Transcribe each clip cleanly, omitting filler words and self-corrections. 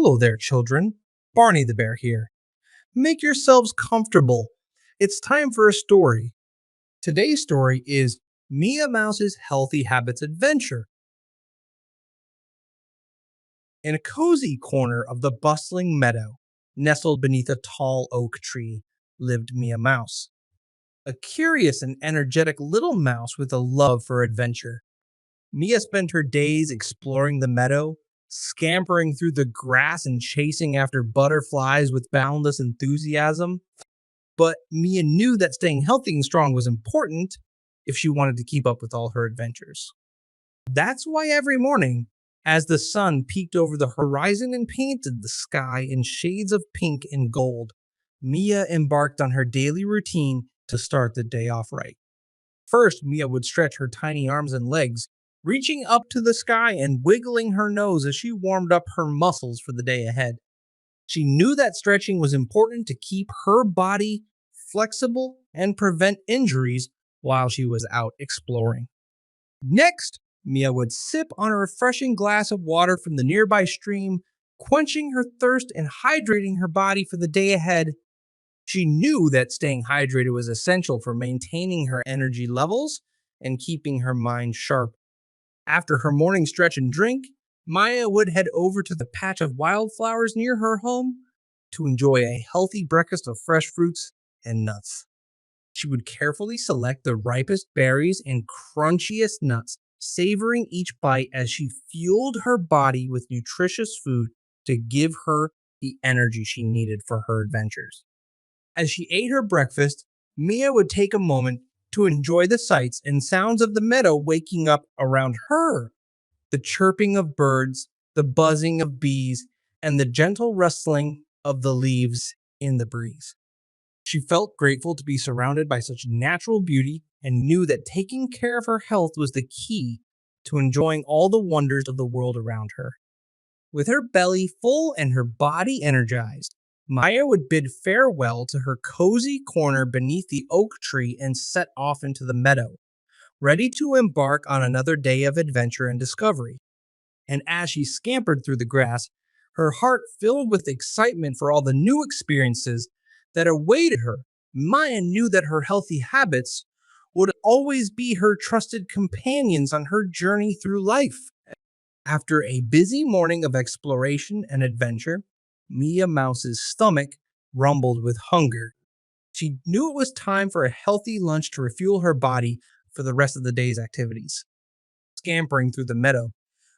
Hello there, children. Barney the bear here. Make yourselves comfortable. It's time for a story. Today's story is Mia Mouse's Healthy Habits Adventure. In a cozy corner of the bustling meadow, nestled beneath a tall oak tree, lived Mia Mouse, a curious and energetic little mouse with a love for adventure. Mia spent her days exploring the meadow, scampering through the grass and chasing after butterflies with boundless enthusiasm. But Mia knew that staying healthy and strong was important if she wanted to keep up with all her adventures. That's why every morning, as the sun peeked over the horizon and painted the sky in shades of pink and gold, Mia embarked on her daily routine to start the day off right. First, Mia would stretch her tiny arms and legs, reaching up to the sky and wiggling her nose as she warmed up her muscles for the day ahead. She knew that stretching was important to keep her body flexible and prevent injuries while she was out exploring. Next, Mia would sip on a refreshing glass of water from the nearby stream, quenching her thirst and hydrating her body for the day ahead. She knew that staying hydrated was essential for maintaining her energy levels and keeping her mind sharp. After her morning stretch and drink, Maya would head over to the patch of wildflowers near her home to enjoy a healthy breakfast of fresh fruits and nuts. She would carefully select the ripest berries and crunchiest nuts, savoring each bite as she fueled her body with nutritious food to give her the energy she needed for her adventures. As she ate her breakfast, Mia would take a moment to enjoy the sights and sounds of the meadow waking up around her. The chirping of birds, the buzzing of bees, and the gentle rustling of the leaves in the breeze. She felt grateful to be surrounded by such natural beauty and knew that taking care of her health was the key to enjoying all the wonders of the world around her. With her belly full and her body energized, Maya would bid farewell to her cozy corner beneath the oak tree and set off into the meadow, ready to embark on another day of adventure and discovery. And as she scampered through the grass, her heart filled with excitement for all the new experiences that awaited her, Maya knew that her healthy habits would always be her trusted companions on her journey through life. After a busy morning of exploration and adventure, Mia Mouse's stomach rumbled with hunger. She knew it was time for a healthy lunch to refuel her body for the rest of the day's activities. Scampering through the meadow,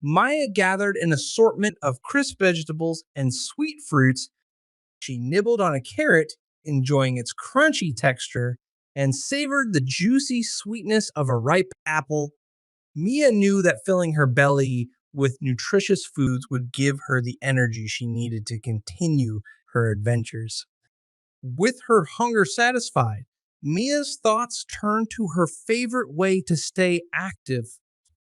Maya gathered an assortment of crisp vegetables and sweet fruits. She nibbled on a carrot, enjoying its crunchy texture, and savored the juicy sweetness of a ripe apple. Mia knew that filling her belly with nutritious foods would give her the energy she needed to continue her adventures. With her hunger satisfied, Mia's thoughts turned to her favorite way to stay active,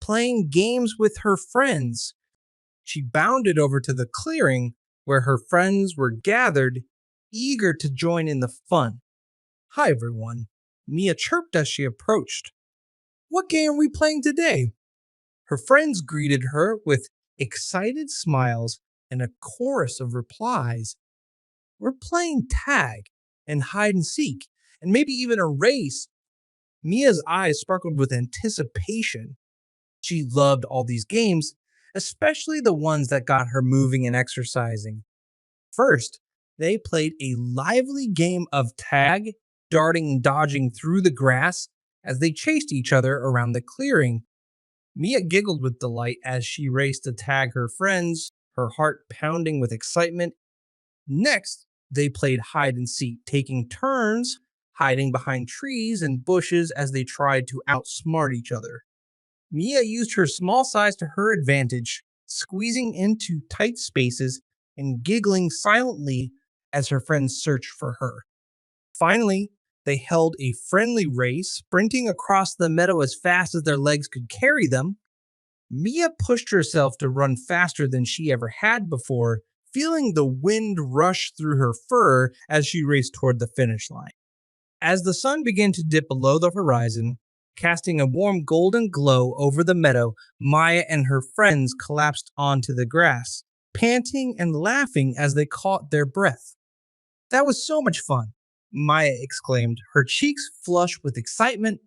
playing games with her friends. She bounded over to the clearing where her friends were gathered, eager to join in the fun. Hi, everyone, Mia chirped as she approached. What game are we playing today? Her friends greeted her with excited smiles and a chorus of replies. We're playing tag and hide and seek, and maybe even a race. Mia's eyes sparkled with anticipation. She loved all these games, especially the ones that got her moving and exercising. First, they played a lively game of tag, darting and dodging through the grass as they chased each other around the clearing. Mia giggled with delight as she raced to tag her friends, her heart pounding with excitement. Next, they played hide and seek, taking turns hiding behind trees and bushes as they tried to outsmart each other. Mia used her small size to her advantage, squeezing into tight spaces and giggling silently as her friends searched for her. Finally, they held a friendly race, sprinting across the meadow as fast as their legs could carry them. Mia pushed herself to run faster than she ever had before, feeling the wind rush through her fur as she raced toward the finish line. As the sun began to dip below the horizon, casting a warm golden glow over the meadow, Maya and her friends collapsed onto the grass, panting and laughing as they caught their breath. That was so much fun, Maya exclaimed, her cheeks flushed with excitement.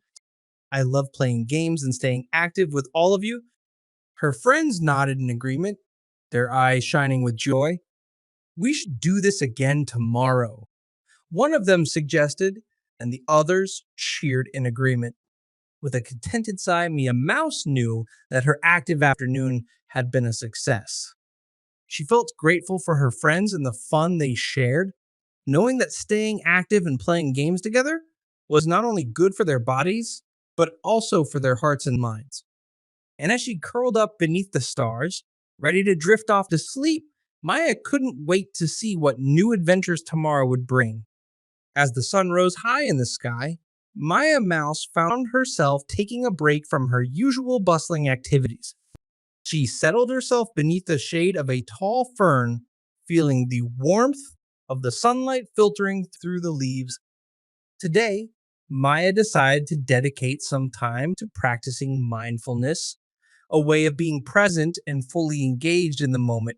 I love playing games and staying active with all of you. Her friends nodded in agreement, their eyes shining with joy. We should do this again tomorrow, one of them suggested, and the others cheered in agreement. With a contented sigh, Mia Mouse knew that her active afternoon had been a success. She felt grateful for her friends and the fun they shared, knowing that staying active and playing games together was not only good for their bodies, but also for their hearts and minds. And as she curled up beneath the stars, ready to drift off to sleep, Maya couldn't wait to see what new adventures tomorrow would bring. As the sun rose high in the sky, Maya Mouse found herself taking a break from her usual bustling activities. She settled herself beneath the shade of a tall fern, feeling the warmth of the sunlight filtering through the leaves. Today, Maya decided to dedicate some time to practicing mindfulness, a way of being present and fully engaged in the moment.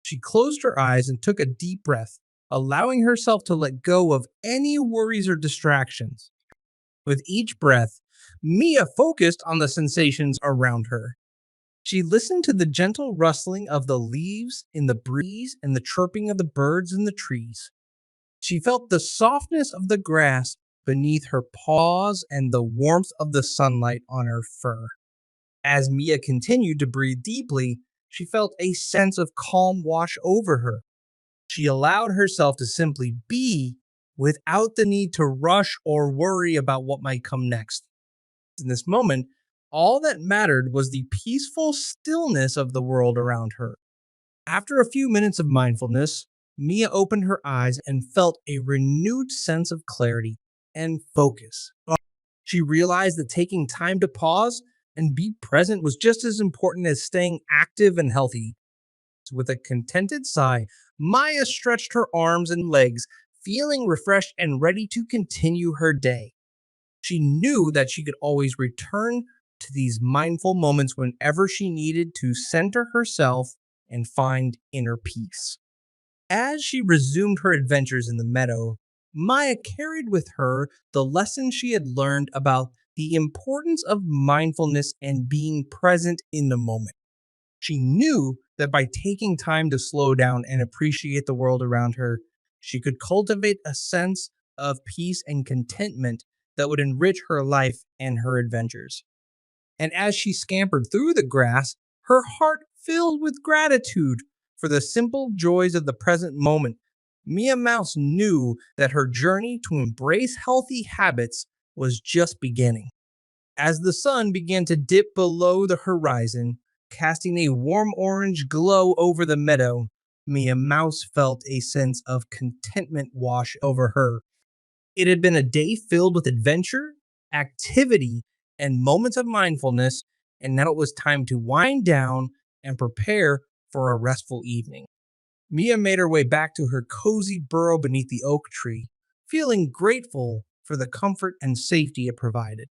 She closed her eyes and took a deep breath, allowing herself to let go of any worries or distractions. With each breath, Mia focused on the sensations around her. She listened to the gentle rustling of the leaves in the breeze and the chirping of the birds in the trees. She felt the softness of the grass beneath her paws and the warmth of the sunlight on her fur. As Mia continued to breathe deeply, she felt a sense of calm wash over her. She allowed herself to simply be without the need to rush or worry about what might come next. In this moment, all that mattered was the peaceful stillness of the world around her. After a few minutes of mindfulness, Mia opened her eyes and felt a renewed sense of clarity and focus. She realized that taking time to pause and be present was just as important as staying active and healthy. With a contented sigh, Maya stretched her arms and legs, feeling refreshed and ready to continue her day. She knew that she could always return to these mindful moments whenever she needed to center herself and find inner peace. As she resumed her adventures in the meadow, Maya carried with her the lessons she had learned about the importance of mindfulness and being present in the moment. She knew that by taking time to slow down and appreciate the world around her, she could cultivate a sense of peace and contentment that would enrich her life and her adventures. And as she scampered through the grass, her heart filled with gratitude for the simple joys of the present moment. Mia Mouse knew that her journey to embrace healthy habits was just beginning. As the sun began to dip below the horizon, casting a warm orange glow over the meadow, Mia Mouse felt a sense of contentment wash over her. It had been a day filled with adventure, activity, and moments of mindfulness, and now it was time to wind down and prepare for a restful evening. Mia made her way back to her cozy burrow beneath the oak tree, feeling grateful for the comfort and safety it provided.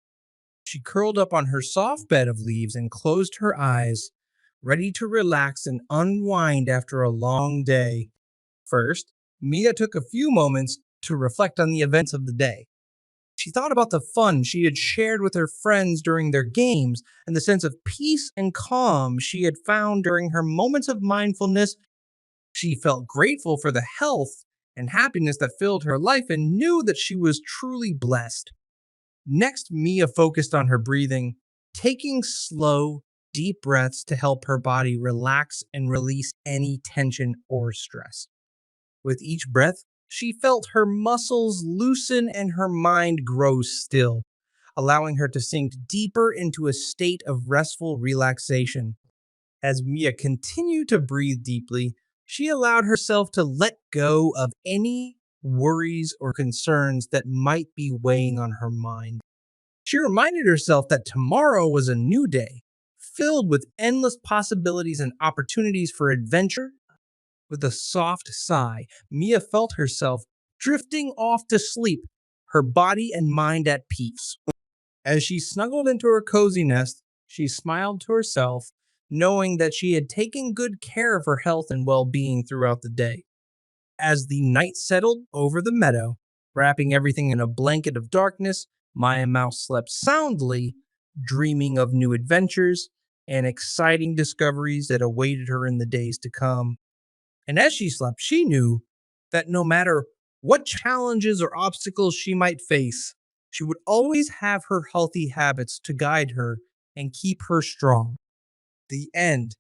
She curled up on her soft bed of leaves and closed her eyes, ready to relax and unwind after a long day. First, Mia took a few moments to reflect on the events of the day. She thought about the fun she had shared with her friends during their games and the sense of peace and calm she had found during her moments of mindfulness. She felt grateful for the health and happiness that filled her life and knew that she was truly blessed. Next, Mia focused on her breathing, taking slow, deep breaths to help her body relax and release any tension or stress. With each breath, she felt her muscles loosen and her mind grow still, allowing her to sink deeper into a state of restful relaxation. As Mia continued to breathe deeply, she allowed herself to let go of any worries or concerns that might be weighing on her mind. She reminded herself that tomorrow was a new day, filled with endless possibilities and opportunities for adventure. With a soft sigh, Mia felt herself drifting off to sleep, her body and mind at peace. As she snuggled into her cozy nest, she smiled to herself, knowing that she had taken good care of her health and well being throughout the day. As the night settled over the meadow, wrapping everything in a blanket of darkness, Maya Mouse slept soundly, dreaming of new adventures and exciting discoveries that awaited her in the days to come. And as she slept, she knew that no matter what challenges or obstacles she might face, she would always have her healthy habits to guide her and keep her strong. The end.